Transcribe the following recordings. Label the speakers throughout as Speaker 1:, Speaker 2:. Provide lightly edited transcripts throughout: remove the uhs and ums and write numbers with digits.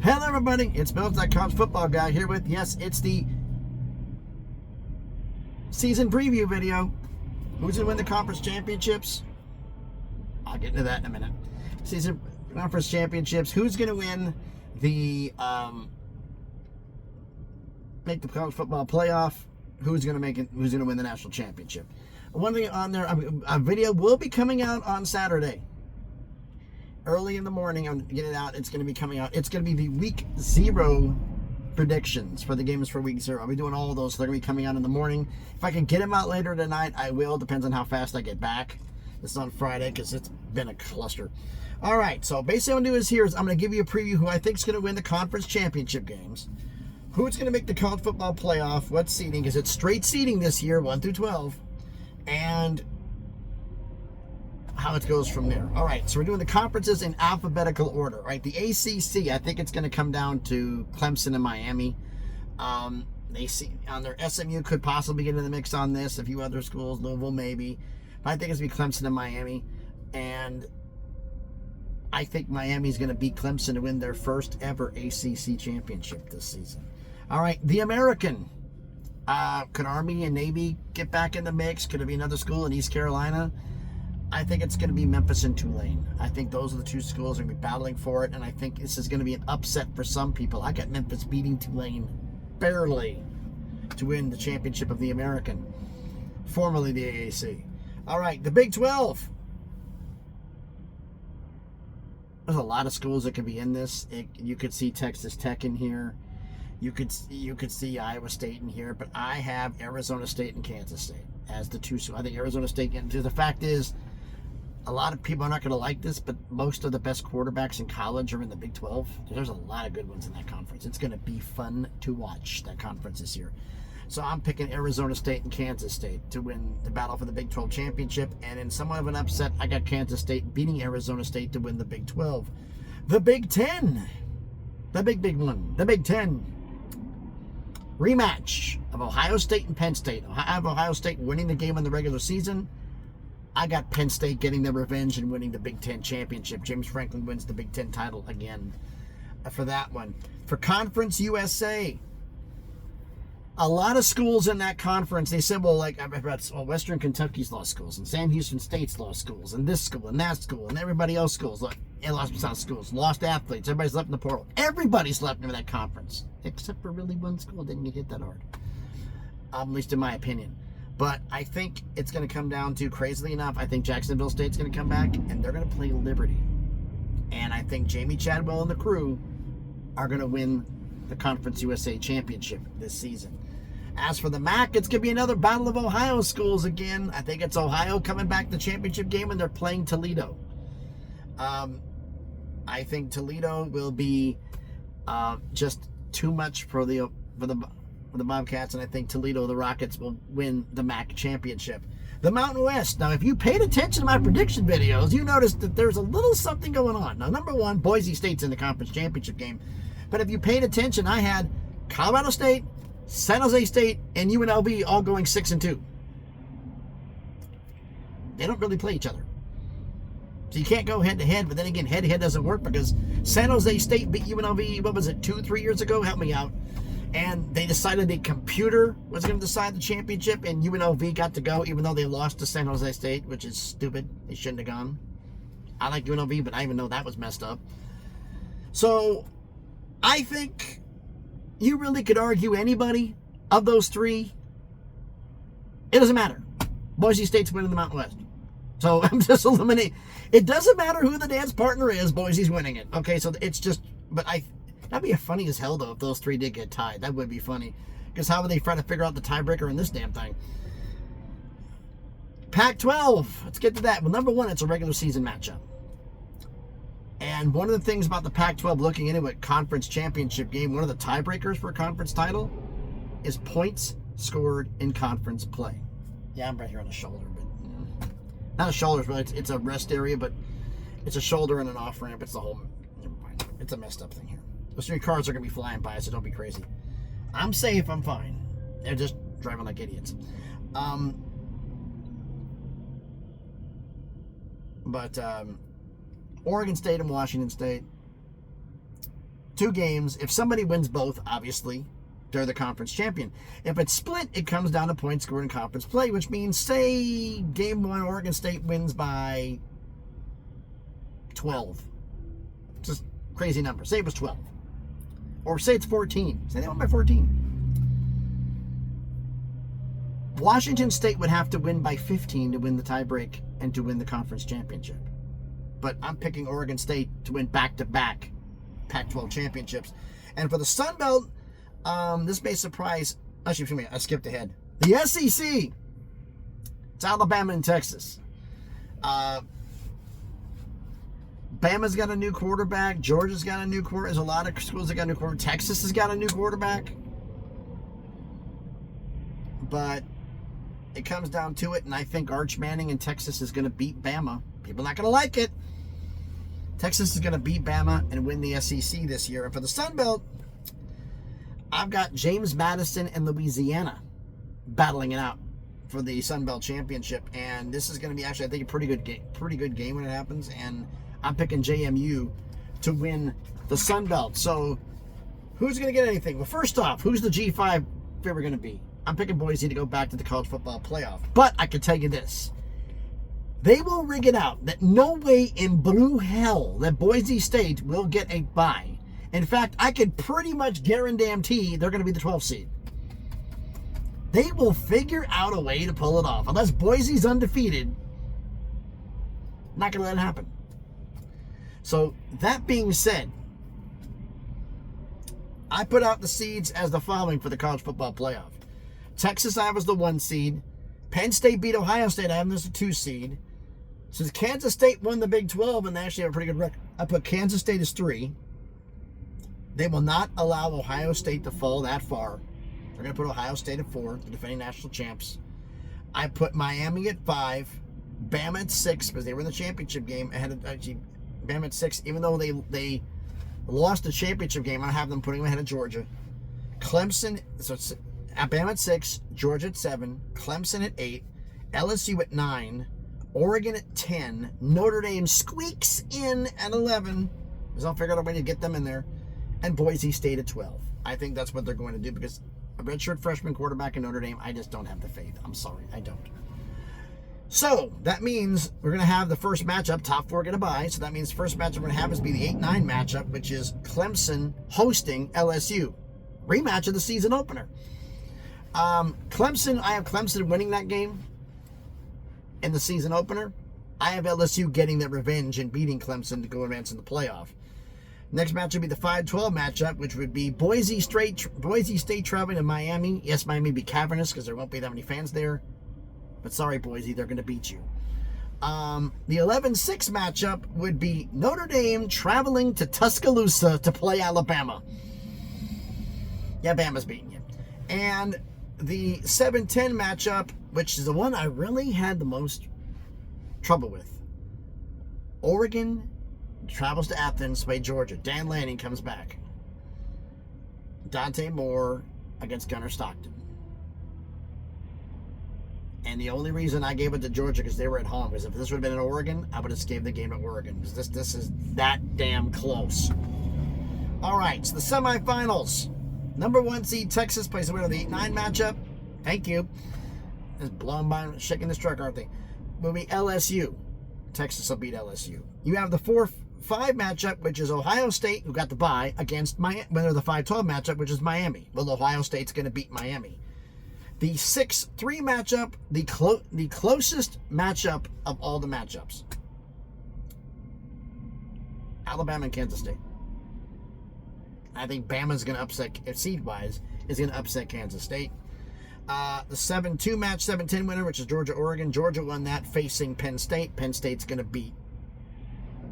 Speaker 1: Hello everybody, it's Bill, that college football guy here with, yes, it's the season preview video. Who's going to win the conference championships? I'll get into that in a minute. Season conference championships, who's going to win the, make the college football playoff? Who's going to win the national championship? One thing on there, a video will be coming out on Saturday. Early in the morning, I'm getting it out. It's going to be coming out. It's going to be the week 0 predictions for the games for week 0. I'll be doing all of those. So they're going to be coming out in the morning. If I can get them out later tonight, I will. Depends on how fast I get back. This is on Friday because it's been a cluster. All right. So basically what I'm going to do is I'm going to give you a preview who I think is going to win the conference championship games. Who's going to make the college football playoff? What seeding? Because it's straight seeding this year, 1 through 12. And how it goes from there. All right, so we're doing the conferences in alphabetical order, right? The ACC, I think it's going to come down to Clemson and Miami. They see on their SMU could possibly get in the mix on this. A few other schools, Louisville maybe, but I think it's going to be Clemson and Miami. And I think Miami's going to beat Clemson to win their first ever ACC championship this season. All right, the American. Could Army and Navy get back in the mix? Could it be another school in East Carolina? I think it's going to be Memphis and Tulane. I think those are the two schools that are going to be battling for it, and I think this is going to be an upset for some people. I got Memphis beating Tulane barely to win the championship of the American, formerly the AAC. All right, the Big 12. There's a lot of schools that could be in this. You could see Texas Tech in here. You could see Iowa State in here, but I have Arizona State and Kansas State as the two. I think Arizona State. The fact is, a lot of people are not going to like this, but most of the best quarterbacks in college are in the Big 12. There's a lot of good ones in that conference. It's going to be fun to watch that conference this year. So I'm picking Arizona State and Kansas State to win the battle for the Big 12 championship. And in somewhat of an upset, I got Kansas State beating Arizona State to win the Big 12. The Big 10. The big one. The Big 10. Rematch of Ohio State and Penn State. I have Ohio State winning the game in the regular season. I got Penn State getting their revenge and winning the Big Ten championship. James Franklin wins the Big Ten title again for that one. For Conference USA, a lot of schools in that conference, they said, well, Western Kentucky's lost schools, and Sam Houston State's lost schools, and this school, and that school, and everybody else schools. Look, lost schools, lost athletes, everybody's left in the portal. Everybody's left in that conference, except for really one school didn't get hit that hard, at least in my opinion. But I think it's going to come down to, crazily enough, I think Jacksonville State's going to come back, and they're going to play Liberty. And I think Jamie Chadwell and the crew are going to win the Conference USA championship this season. As for the MAC, it's going to be another battle of Ohio schools again. I think it's Ohio coming back to the championship game, and they're playing Toledo. I think Toledo will be just too much for the Bobcats, and I think Toledo, the Rockets, will win the MAC championship. The Mountain West. Now, if you paid attention to my prediction videos, you noticed that there's a little something going on. Now, number one, Boise State's in the conference championship game. But if you paid attention, I had Colorado State, San Jose State, and UNLV all going 6-2. They don't really play each other. So you can't go head-to-head, but then again, head-to-head doesn't work because San Jose State beat UNLV, 2-3 years ago? Help me out. And they decided the computer was going to decide the championship, and UNLV got to go, even though they lost to San Jose State, which is stupid. They shouldn't have gone. I like UNLV, but I even know that was messed up. So I think you really could argue anybody of those three. It doesn't matter. Boise State's winning the Mountain West. So I'm just eliminating. It doesn't matter who the dance partner is. Boise's winning it. Okay, so it's just, that'd be funny as hell, though, if those three did get tied. That would be funny. Because how would they try to figure out the tiebreaker in this damn thing? Pac-12. Let's get to that. Well, number one, it's a regular season matchup. And one of the things about the Pac-12 looking into it, conference championship game, one of the tiebreakers for a conference title is points scored in conference play. Yeah, I'm right here on the shoulder, but not a shoulder, but it's a rest area, but it's a shoulder and an off ramp. It's the whole. Never mind. It's a messed up thing here. Those three cars are going to be flying by, so don't be crazy. I'm safe. I'm fine. They're just driving like idiots. But Oregon State and Washington State. 2 games. If somebody wins both, obviously, they're the conference champion. If it's split, it comes down to points scored in conference play, which means, say, game 1, Oregon State wins by 12. Just crazy number. Say it was 12. Or say it's 14. Say they won by 14. Washington State would have to win by 15 to win the tiebreak and to win the conference championship. But I'm picking Oregon State to win back-to-back Pac-12 championships. And for the Sun Belt, this may surprise... Actually, excuse me, I skipped ahead. The SEC. It's Alabama and Texas. Bama's got a new quarterback. Georgia's got a new quarterback. There's a lot of schools that got a new quarterback. Texas has got a new quarterback. But it comes down to it, and I think Arch Manning in Texas is going to beat Bama. People are not going to like it. Texas is going to beat Bama and win the SEC this year. And for the Sun Belt, I've got James Madison and Louisiana battling it out for the Sun Belt Championship. And this is going to be actually, I think, a pretty good game when it happens. And I'm picking JMU to win the Sun Belt. So who's going to get anything? Well, first off, who's the G5 favorite going to be? I'm picking Boise to go back to the college football playoff. But I can tell you this. They will rig it out that no way in blue hell that Boise State will get a bye. In fact, I could pretty much guarantee they're going to be the 12th seed. They will figure out a way to pull it off. Unless Boise's undefeated, not going to let it happen. So, that being said, I put out the seeds as the following for the college football playoff. Texas, I have as the 1 seed. Penn State beat Ohio State, I have them as the 2 seed. Since Kansas State won the Big 12 and they actually have a pretty good record, I put Kansas State as 3. They will not allow Ohio State to fall that far. They're going to put Ohio State at 4, the defending national champs. I put Miami at 5, Bama at 6, because they were in the championship game. Ahead of Bama at 6, even though they lost the championship game, I have them putting them ahead of Georgia. Clemson, so it's Bama at 6, Georgia at 7, Clemson at 8, LSU at 9, Oregon at 10, Notre Dame squeaks in at 11, because I'll figure out a way to get them in there, and Boise State at 12. I think that's what they're going to do, because a redshirt freshman quarterback in Notre Dame, I just don't have the faith. I'm sorry, I don't. So, that means we're going to have the first matchup, top 4 get a bye, so that means the first matchup we're going to have is be the 8-9 matchup, which is Clemson hosting LSU. Rematch of the season opener. Clemson, I have Clemson winning that game in the season opener. I have LSU getting their revenge and beating Clemson to go advance in the playoff. Next match would be the 5-12 matchup, which would be Boise State traveling to Miami. Yes, Miami would be cavernous because there won't be that many fans there. But sorry, Boise, they're going to beat you. The 11-6 matchup would be Notre Dame traveling to Tuscaloosa to play Alabama. Yeah, Bama's beating you. And the 7-10 matchup, which is the one I really had the most trouble with. Oregon travels to Athens to play Georgia. Dan Lanning comes back. Dante Moore against Gunnar Stockton. And the only reason I gave it to Georgia because they were at home. Because if this would have been in Oregon, I would have gave the game to Oregon. Because this is that damn close. All right, so the semifinals. Number 1 seed Texas plays the winner of the 8-9 matchup. Thank you. Just blowing by, shaking this truck, aren't they? Will be LSU. Texas will beat LSU. You have the 4-5 matchup, which is Ohio State, who got the bye, against Miami. Winner of the 5-12 matchup, which is Miami. Well, Ohio State's going to beat Miami. The 6-3 matchup, the closest matchup of all the matchups. Alabama and Kansas State. I think Bama's going to upset, seed-wise, is going to upset Kansas State. The 7-2 match, 7-10 winner, which is Georgia-Oregon. Georgia won that facing Penn State. Penn State's going to beat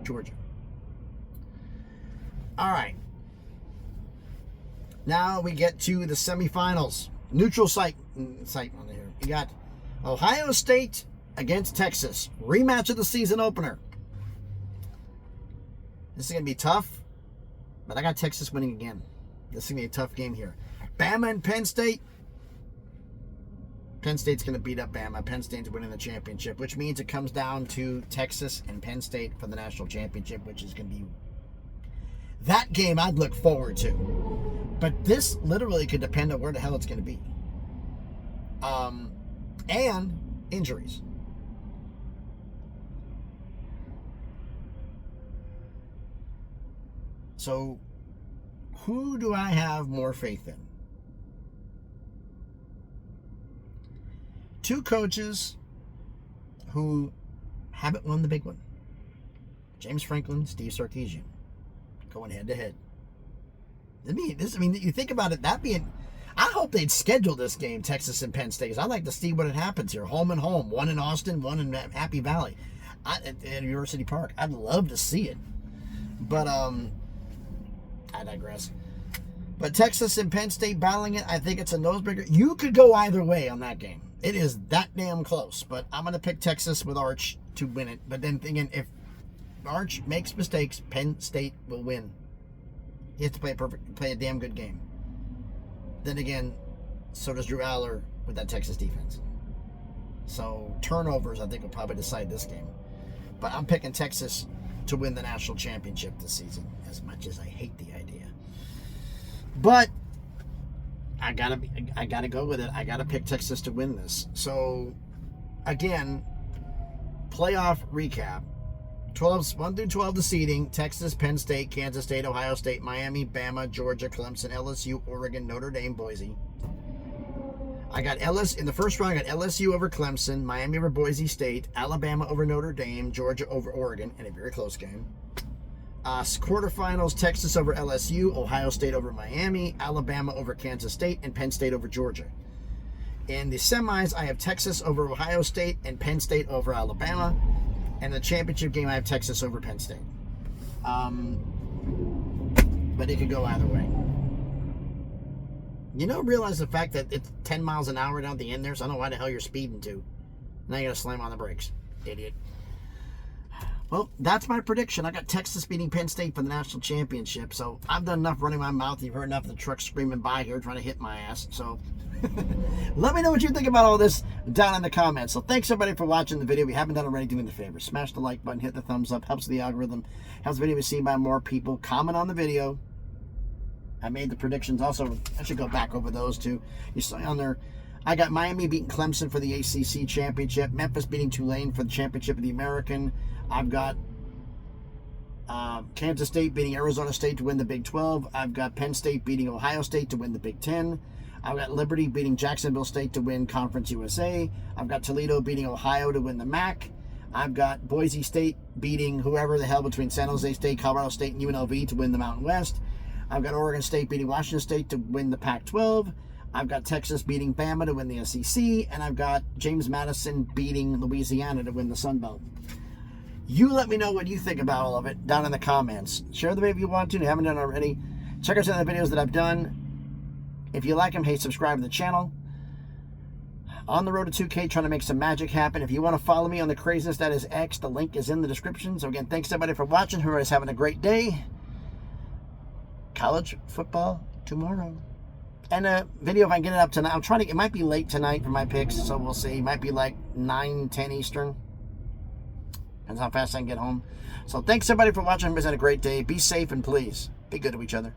Speaker 1: Georgia. All right. Now we get to the semifinals. Neutral site on here. You got Ohio State against Texas. Rematch of the season opener. This is going to be tough. But I got Texas winning again. This is going to be a tough game here. Bama and Penn State. Penn State's going to beat up Bama. Penn State's winning the championship, which means it comes down to Texas and Penn State for the national championship, which is going to be That game I'd look forward to. But this literally could depend on where the hell it's going to be. And injuries. So, who do I have more faith in? Two coaches who haven't won the big one. James Franklin, Steve Sarkisian, going head to head. I mean, you think about it, that being, I hope they'd schedule this game, Texas and Penn State, because I'd like to see what happens here. Home and home, one in Austin, one in Happy Valley, at University Park. I'd love to see it, but I digress. But Texas and Penn State battling it, I think it's a nosebreaker. You could go either way on that game. It is that damn close. But I'm going to pick Texas with Arch to win it. But then thinking, if Arch makes mistakes, Penn State will win. He has to play a damn good game. Then again, so does Drew Aller with that Texas defense. So turnovers, I think, will probably decide this game. But I'm picking Texas to win the national championship this season, as much as I hate the idea. But I gotta go with it. I gotta pick Texas to win this. So again, playoff recap. 1 through 12 the seeding: Texas, Penn State, Kansas State, Ohio State, Miami, Bama, Georgia, Clemson, LSU, Oregon, Notre Dame, Boise. I got in the first round. I got LSU over Clemson, Miami over Boise State, Alabama over Notre Dame, Georgia over Oregon in a very close game. Quarterfinals: Texas over LSU, Ohio State over Miami, Alabama over Kansas State, and Penn State over Georgia. In the semis, I have Texas over Ohio State and Penn State over Alabama. And the championship game, I have Texas over Penn State. But it could go either way. Realize the fact that it's 10 miles an hour down at the end there, so I don't know why the hell you're speeding to. Now you gotta slam on the brakes. Idiot. Well, that's my prediction. I got Texas beating Penn State for the national championship, so I've done enough running my mouth. You've heard enough of the truck screaming by here trying to hit my ass, so... Let me know what you think about all this down in the comments. So thanks everybody for watching the video. If you haven't done it already, do me the favor. Smash the like button, hit the thumbs up. Helps the algorithm. Helps the video be seen by more people. Comment on the video. I made the predictions also. I should go back over those too. You saw on there, I got Miami beating Clemson for the ACC championship. Memphis beating Tulane for the championship of the American. I've got Kansas State beating Arizona State to win the Big 12. I've got Penn State beating Ohio State to win the Big 10. I've got Liberty beating Jacksonville State to win Conference USA. I've got Toledo beating Ohio to win the MAC. I've got Boise State beating whoever the hell between San Jose State, Colorado State, and UNLV to win the Mountain West. I've got Oregon State beating Washington State to win the Pac-12. I've got Texas beating Bama to win the SEC. And I've got James Madison beating Louisiana to win the Sun Belt. You let me know what you think about all of it down in the comments. Share the video if you want to. If you haven't done it already, check out some of the videos that I've done. If you like them, hey, subscribe to the channel. On the road to 2K, trying to make some magic happen. If you want to follow me on the craziness that is X, the link is in the description. So again, thanks everybody for watching. Who is having a great day. College football tomorrow. And a video, if I can get it up tonight. I'm trying to, it might be late tonight for my picks, so we'll see. It might be like 9, 10 Eastern. Depends how fast I can get home. So thanks everybody for watching. Everybody's had a great day. Be safe and please be good to each other.